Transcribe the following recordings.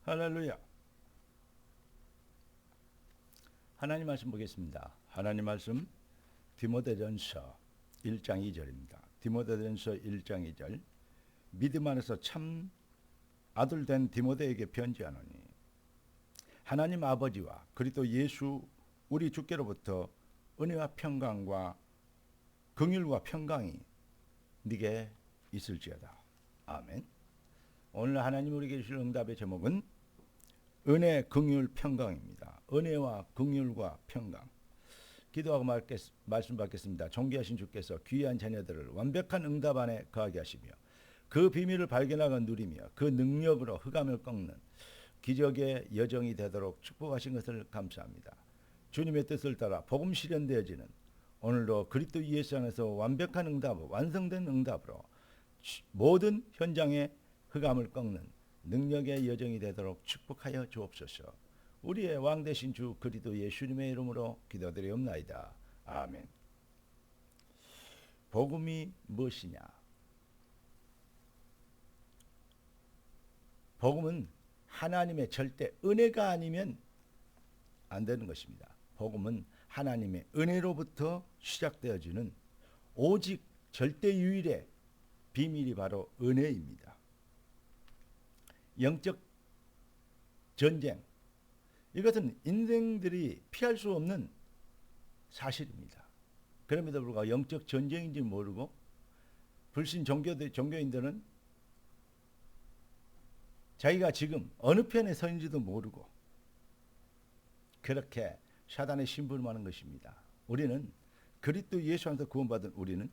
할렐루야. 하나님 말씀 보겠습니다. 하나님 말씀 디모데전서 1장 2절입니다. 디모데전서 1장 2절. 믿음 안에서 참 아들 된 디모데에게 편지하노니 하나님 아버지와 그리스도 예수 우리 주께로부터 은혜와 평강과 긍휼과 평강이 네게 있을지어다. 아멘. 오늘 하나님 우리에게 주실 응답의 제목은 은혜, 긍휼, 평강입니다. 은혜와 긍휼과 평강. 기도하고 말씀 받겠습니다. 존귀하신 주께서 귀한 자녀들을 완벽한 응답 안에 거하게 하시며 그 비밀을 발견하고 누리며 그 능력으로 흑암을 꺾는 기적의 여정이 되도록 축복하신 것을 감사합니다. 주님의 뜻을 따라 복음 실현되어지는 오늘도 그리스도 예수 안에서 완벽한 응답, 완성된 응답으로 모든 현장에 흑암을 꺾는 능력의 여정이 되도록 축복하여 주옵소서. 우리의 왕 되신 주 그리스도 예수님의 이름으로 기도드리옵나이다. 아멘. 복음이 무엇이냐? 복음은 하나님의 절대 은혜가 아니면 안 되는 것입니다. 복음은 하나님의 은혜로부터 시작되어지는 오직 절대 유일의 비밀이 바로 은혜입니다. 영적 전쟁, 이것은 인생들이 피할 수 없는 사실입니다. 그럼에도 불구하고 영적 전쟁인지 모르고 불신 종교인들은 자기가 지금 어느 편에 서 있는지도 모르고 그렇게 사단의 심부름하는 것입니다. 우리는 그리스도 예수 안에서 구원받은 우리는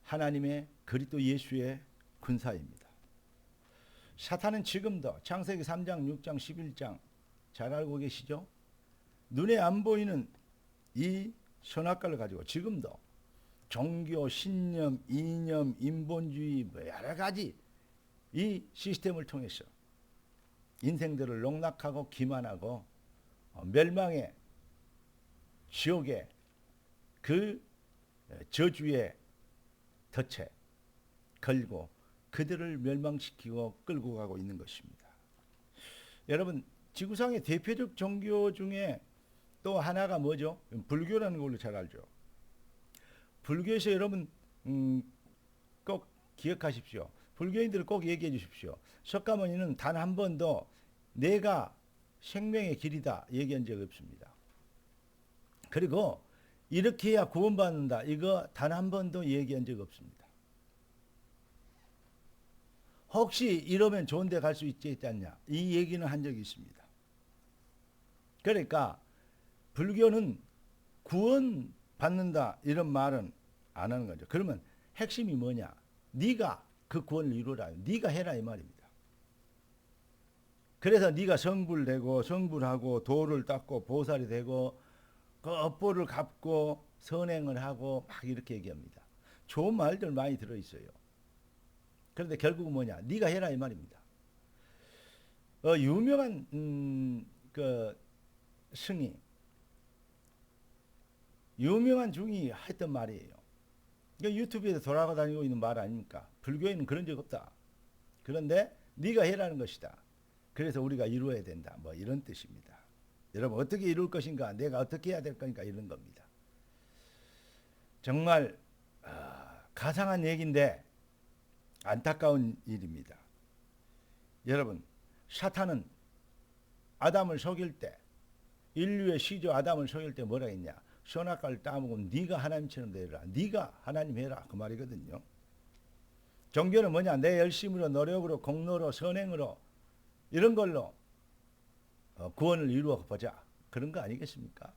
하나님의 그리스도 예수의 군사입니다. 사탄은 지금도 창세기 3장, 6장, 11장 잘 알고 계시죠? 눈에 안 보이는 이 선악과를 가지고 지금도 종교, 신념, 이념, 인본주의 여러 가지 이 시스템을 통해서 인생들을 농락하고 기만하고 멸망의 지옥의 그 저주의 덫에 걸고 그들을 멸망시키고 끌고 가고 있는 것입니다. 여러분, 지구상의 대표적 종교 중에 또 하나가 뭐죠? 불교라는 걸로 잘 알죠. 불교에서 여러분 꼭 기억하십시오. 불교인들을 꼭 얘기해 주십시오. 석가모니는 단 한 번도 내가 생명의 길이다 얘기한 적 없습니다. 그리고 이렇게 해야 구원받는다 이거 단 한 번도 얘기한 적 없습니다. 혹시 이러면 좋은 데 갈 수 있지 않냐 이 얘기는 한 적이 있습니다. 그러니까 불교는 구원 받는다 이런 말은 안 하는 거죠. 그러면 핵심이 뭐냐? 네가 그 구원을 이루라. 네가 해라 이 말입니다. 그래서 네가 성불되고 성불하고 도를 닦고 보살이 되고 그 업보를 갚고 선행을 하고 막 이렇게 얘기합니다. 좋은 말들 많이 들어있어요. 그런데 결국은 뭐냐? 네가 해라 이 말입니다. 유명한 그 승이 유명한 중이 했던 말이에요. 유튜브에서 돌아다니고 있는 말 아닙니까? 불교에는 그런 적 없다. 그런데 네가 해라는 것이다. 그래서 우리가 이루어야 된다. 뭐 이런 뜻입니다. 여러분 어떻게 이룰 것인가? 내가 어떻게 해야 될 거니까 이런 겁니다. 정말 가상한 얘기인데 안타까운 일입니다. 여러분 사탄은 아담을 속일 때 인류의 시조 아담을 속일 때 뭐라 했냐? 선악과를 따먹으면 네가 하나님처럼 되라. 네가 하나님 해라. 그 말이거든요. 종교는 뭐냐? 내 열심으로 노력으로 공로로 선행으로 이런 걸로 구원을 이루어 보자. 그런 거 아니겠습니까?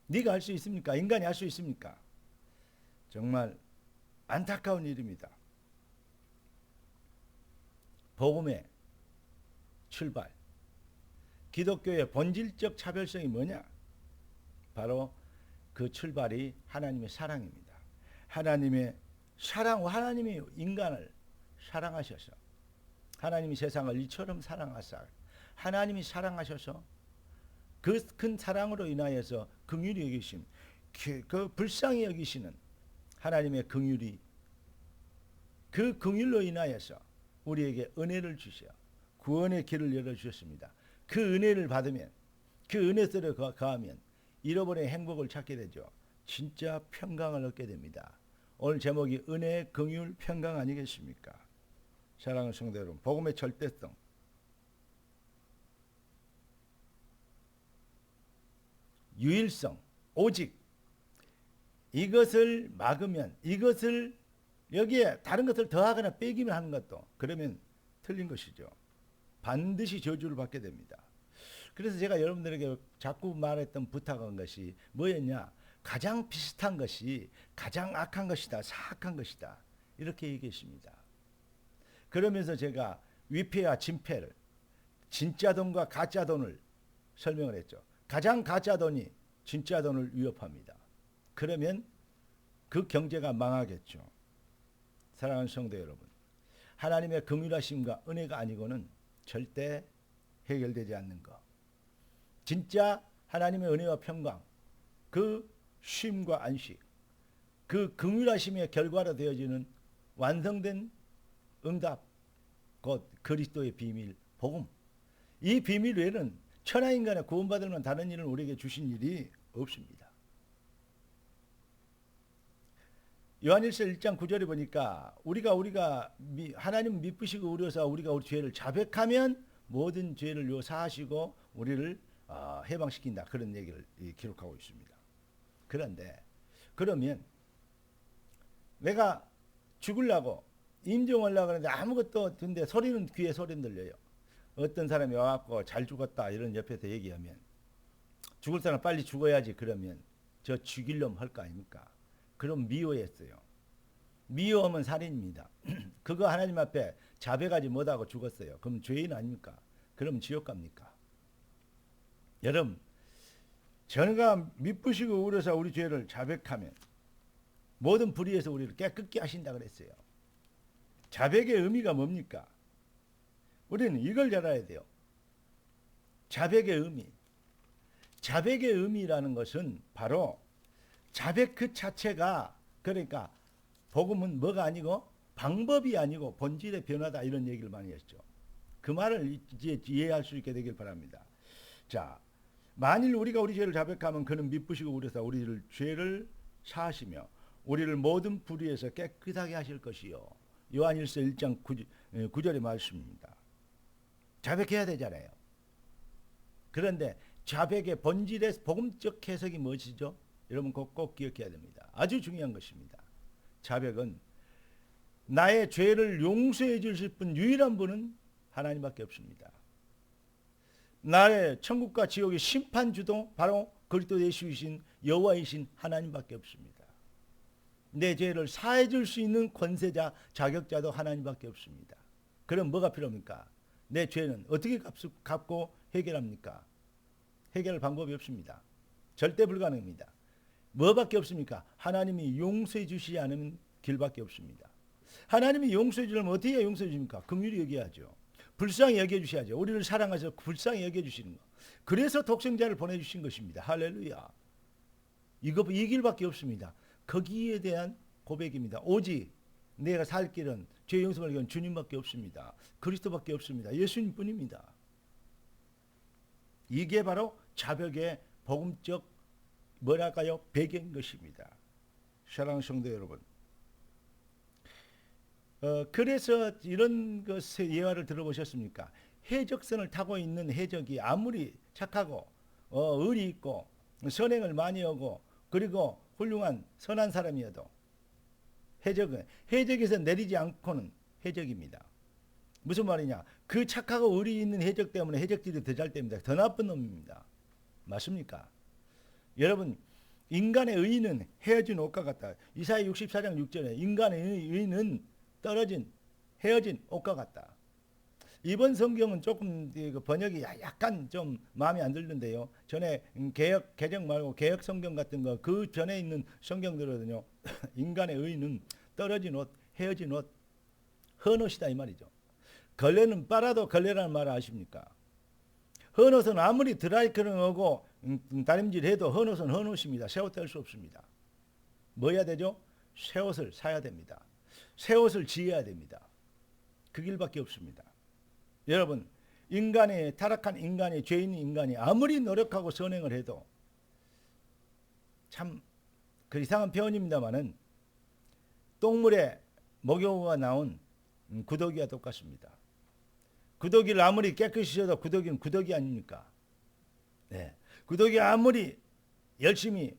네가 할 수 있습니까? 인간이 할 수 있습니까? 정말 안타까운 일입니다. 복음의 출발. 기독교의 본질적 차별성이 뭐냐? 바로 그 출발이 하나님의 사랑입니다. 하나님의 사랑, 하나님이 인간을 사랑하셔서 하나님이 세상을 이처럼 사랑하사 하나님이 사랑하셔서 그 큰 사랑으로 인하여서 긍휼히 여기심, 그 불쌍히 여기시는 하나님의 긍휼이 그 긍휼로 인하여서 우리에게 은혜를 주셔 구원의 길을 열어주셨습니다. 그 은혜를 받으면 그 은혜 속에 거하면 잃어버린 행복을 찾게 되죠. 진짜 평강을 얻게 됩니다. 오늘 제목이 은혜, 긍휼, 평강 아니겠습니까? 사랑하는 성도 여러분, 복음의 절대성, 유일성, 오직 이것을 막으면, 이것을 여기에 다른 것을 더하거나 빼기만 하는 것도 그러면 틀린 것이죠. 반드시 저주를 받게 됩니다. 그래서 제가 여러분들에게 자꾸 말했던 부탁한 것이 뭐였냐? 가장 비슷한 것이 가장 악한 것이다, 사악한 것이다, 이렇게 얘기했습니다. 그러면서 제가 위패와 진패를, 진짜 돈과 가짜 돈을 설명을 했죠. 가장 가짜 돈이 진짜 돈을 위협합니다. 그러면 그 경제가 망하겠죠. 사랑하는 성도 여러분, 하나님의 긍휼하심과 은혜가 아니고는 절대 해결되지 않는 것. 진짜 하나님의 은혜와 평강, 그 쉼과 안식, 그 긍휼하심의 결과로 되어지는 완성된 응답, 곧 그리스도의 비밀, 복음. 이 비밀 외에는 천하인간의 구원받을 만한 다른 일은 우리에게 주신 일이 없습니다. 요한일서 1장 9절에 보니까 우리가 하나님 미쁘시고 의로사 우리가 우리 죄를 자백하면 모든 죄를 사하시고 우리를 해방시킨다, 그런 얘기를 기록하고 있습니다. 그런데 그러면 내가 죽으려고 임종하려고 하는데 아무것도, 근데 소리는 귀에 소리는 들려요. 어떤 사람이 와갖고 잘 죽었다 이런 옆에서 얘기하면 죽을 사람 빨리 죽어야지, 그러면 저 죽일 놈 할 거 아닙니까? 그럼 미워했어요. 미워하면 살인입니다. 그거 하나님 앞에 자백하지 못하고 죽었어요. 그럼 죄인 아닙니까? 그럼 지옥 갑니까? 여러분, 저가 미쁘시고 의로사 우리 죄를 자백하면 모든 불의에서 우리를 깨끗게 하신다 그랬어요. 자백의 의미가 뭡니까? 우리는 이걸 잘 알아야 돼요. 자백의 의미. 자백의 의미라는 것은 바로 자백 그 자체가, 그러니까 복음은 뭐가 아니고 방법이 아니고 본질의 변화다, 이런 얘기를 많이 했죠. 그 말을 이제 이해할 수 있게 되길 바랍니다. 자, 만일 우리가 우리 죄를 자백하면 그는 미쁘시고 의로사 우리를 죄를 사하시며 우리를 모든 불의에서 깨끗하게 하실 것이요. 요한일서 1장 9절의 말씀입니다. 자백해야 되잖아요. 그런데 자백의 본질의 복음적 해석이 무엇이죠? 여러분 꼭 기억해야 됩니다. 아주 중요한 것입니다. 자백은 나의 죄를 용서해 주실 분, 유일한 분은 하나님밖에 없습니다. 나의 천국과 지옥의 심판주도 바로 그리스도 예수이신 여호와이신 하나님밖에 없습니다. 내 죄를 사해 줄 수 있는 권세자, 자격자도 하나님밖에 없습니다. 그럼 뭐가 필요합니까? 내 죄는 어떻게 갚고 해결합니까? 해결할 방법이 없습니다. 절대 불가능합니다. 뭐밖에 없습니까? 하나님이 용서해 주시지 않으면 길밖에 없습니다. 하나님이 용서해 주려면 어떻게 용서해 줍니까? 긍휼히 여겨야죠. 불쌍히 여겨주셔야죠. 우리를 사랑하셔서 불쌍히 여겨주시는 것. 그래서 독생자를 보내주신 것입니다. 할렐루야. 이 길밖에 없습니다. 거기에 대한 고백입니다. 오직 내가 살 길은, 죄 용서를 위한 주님밖에 없습니다. 그리스도밖에 없습니다. 예수님뿐입니다. 이게 바로 자백의 복음적 뭐랄까요? 배경인 것입니다. 사랑하는 성도 여러분, 그래서 이런 것의 예화를 들어보셨습니까? 해적선을 타고 있는 해적이 아무리 착하고 의리 있고 선행을 많이 하고 그리고 훌륭한 선한 사람이어도 해적은 해적에서 내리지 않고는 해적입니다. 무슨 말이냐? 그 착하고 의리 있는 해적 때문에 해적들이 더 잘 됩니다. 더 나쁜 놈입니다. 맞습니까? 여러분, 인간의 의는 헤어진 옷과 같다. 이사야 64장 6절에 인간의 의는 헤어진 옷과 같다. 이번 성경은 조금 번역이 약간 좀 마음에 안 들는데요. 전에 개정 말고 개혁 성경 같은 거, 그 전에 있는 성경들은요, 인간의 의는 떨어진 옷, 헤어진 옷, 헌옷이다 이 말이죠. 걸레는 빨아도 걸레라는 말을 아십니까? 헌옷은 아무리 드라이클링하고 다림질해도 헌옷은 헌옷입니다. 새 옷 뗄 수 없습니다. 뭐 해야 되죠? 새 옷을 사야 됩니다. 새 옷을 지어야 됩니다. 그 길밖에 없습니다. 여러분, 인간의 타락한 인간이, 죄인 인간이 아무리 노력하고 선행을 해도 참 그 이상한 표현입니다만은 똥물에 목욕가 나온 구더기와 똑같습니다. 구더기를 아무리 깨끗이 씻어도 구더기는 구더기 아닙니까? 네. 구더기 아무리 열심히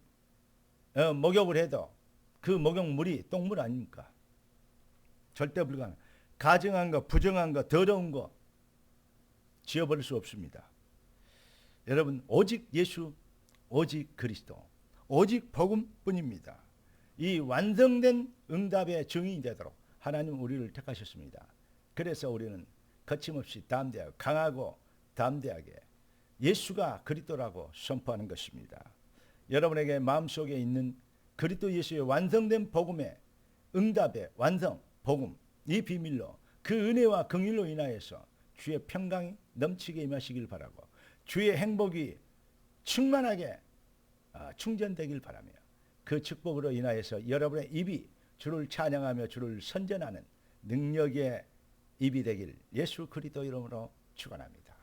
목욕을 해도 그 목욕물이 똥물 아닙니까? 절대 불가능. 가증한 거, 부정한 거, 더러운 거 지워버릴 수 없습니다. 여러분, 오직 예수, 오직 그리스도, 오직 복음뿐입니다. 이 완성된 응답의 증인이 되도록 하나님 우리를 택하셨습니다. 그래서 우리는 거침없이 담대하고 강하고 담대하게 예수가 그리스도라고 선포하는 것입니다. 여러분에게 마음속에 있는 그리스도 예수의 완성된 복음의 응답의 완성, 복음, 이 비밀로 그 은혜와 긍휼로 인하여서 주의 평강이 넘치게 임하시길 바라고 주의 행복이 충만하게 충전되길 바라며 그 축복으로 인하여서 여러분의 입이 주를 찬양하며 주를 선전하는 능력의 입이 되길 예수 그리스도 이름으로 축원합니다.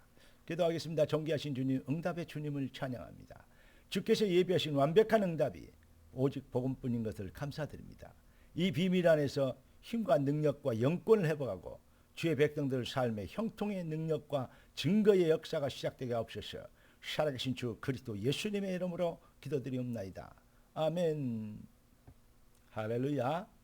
기도하겠습니다. 존귀하신 주님, 응답의 주님을 찬양합니다. 주께서 예비하신 완벽한 응답이 오직 복음뿐인 것을 감사드립니다. 이 비밀 안에서 힘과 능력과 영권을 회복하고 주의 백성들 삶의 형통의 능력과 증거의 역사가 시작되게 하옵소서. 살아계신 주 그리스도 예수님의 이름으로 기도드리옵나이다. 아멘. 할렐루야.